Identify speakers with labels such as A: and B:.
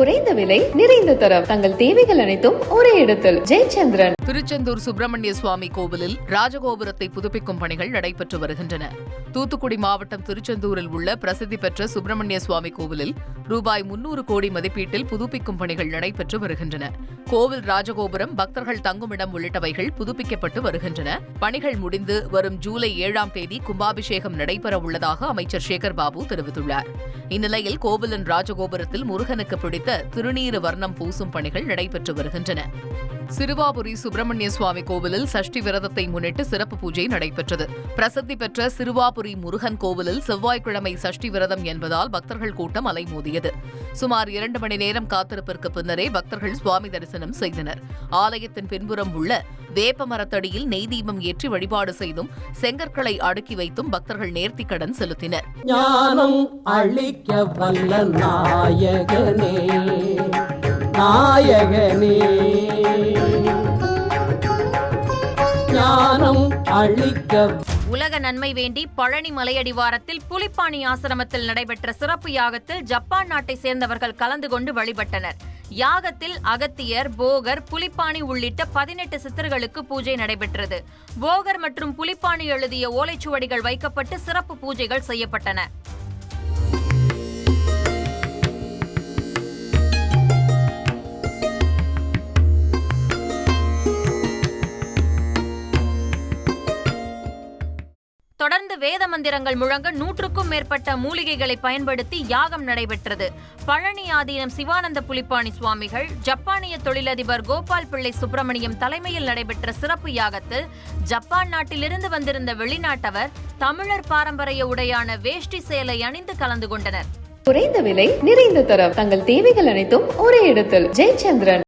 A: குறைந்த விலை நிறைந்த தரம் தங்கள் தேவைகள் அனைத்தும் ஒரே இடத்தில். ஜெயச்சந்திரன்.
B: திருச்செந்தூர் சுப்பிரமணிய சுவாமி கோவிலில் ராஜகோபுரத்தை புதுப்பிக்கும் பணிகள் நடைபெற்று வருகின்றன. தூத்துக்குடி மாவட்டம் திருச்செந்தூரில் உள்ள பிரசித்தி பெற்ற சுப்பிரமணிய சுவாமி கோவிலில் ரூபாய் 300 கோடி மதிப்பீட்டில் புதுப்பிக்கும் பணிகள் நடைபெற்று வருகின்றன. கோவில் ராஜகோபுரம், பக்தர்கள் தங்குமிடம் உள்ளிட்டவைகள் புதுப்பிக்கப்பட்டு வருகின்றன. பணிகள் முடிந்து வரும் ஜூலை 7ஆம் தேதி கும்பாபிஷேகம் நடைபெற உள்ளதாக அமைச்சர் சேகர் பாபு தெரிவித்துள்ளார். இந்நிலையில் கோவிலின் ராஜகோபுரத்தில் முருகனுக்கு பிடித்த திருநீறு வர்ணம் பூசும் பணிகள் நடைபெற்று வருகின்றன. சிறுவாபுரி சுப்பிரமணிய சுவாமி கோவிலில் சஷ்டி விரதத்தை முன்னிட்டு சிறப்பு பூஜை நடைபெற்றது. பிரசித்தி பெற்ற சிறுவாபுரி முருகன் கோவிலில் செவ்வாய்க்கிழமை சஷ்டி விரதம் என்பதால் பக்தர்கள் கூட்டம் அலைமோதியது. சுமார் 2 மணி நேரம் காத்திருப்பிற்கு பின்னரே பக்தர்கள் சுவாமி தரிசனம் செய்தனர். ஆலயத்தின் பின்புறம் உள்ள வேப்ப மரத்தடியில் நெய் தீபம் ஏற்றி வழிபாடு செய்தும் செங்கற்களை அடுக்கி வைத்தும் பக்தர்கள் நேர்த்திக்கடன் செலுத்தினர்.
C: ஞானம் அளிக்க வல்ல நாயகனே, நாயகனே, ஞானம் அளிக்க.
D: உலக நன்மை வேண்டி பழனி மலையடிவாரத்தில் புலிப்பாணி ஆசிரமத்தில் நடைபெற்ற சிறப்பு யாகத்தில் ஜப்பான் நாட்டை சேர்ந்தவர்கள் கலந்து கொண்டு வழிபட்டனர். யாகத்தில் அகத்தியர், போகர், புலிப்பாணி உள்ளிட்ட 18 சித்தர்களுக்கு பூஜை நடைபெற்றது. போகர் மற்றும் புலிப்பாணி எழுதிய ஓலைச்சுவடிகள் வைக்கப்பட்டு சிறப்பு பூஜைகள் செய்யப்பட்டன. தொடர்ந்து வேத மந்திரங்கள் முழங்க 100க்கும் மேற்பட்ட மூலிகைகளை பயன்படுத்தி யாகம் நடைபெற்றது. பழனி ஆதீனம் சிவானந்த புலிப்பாணி சுவாமிகள், ஜப்பானிய தொழிலதிபர் கோபால் பிள்ளை சுப்பிரமணியம் தலைமையில் நடைபெற்ற சிறப்பு யாகத்தில் ஜப்பான் நாட்டிலிருந்து வந்திருந்த வெளிநாட்டவர் தமிழர் பாரம்பரிய உடையான வேஷ்டி சேலை அணிந்து கலந்து கொண்டனர்.
A: குறைந்த விலை நிறைந்த தரம் தங்கள் தேவைகள் அனைத்தும் ஒரே இடத்தில். ஜெயச்சந்திரன்.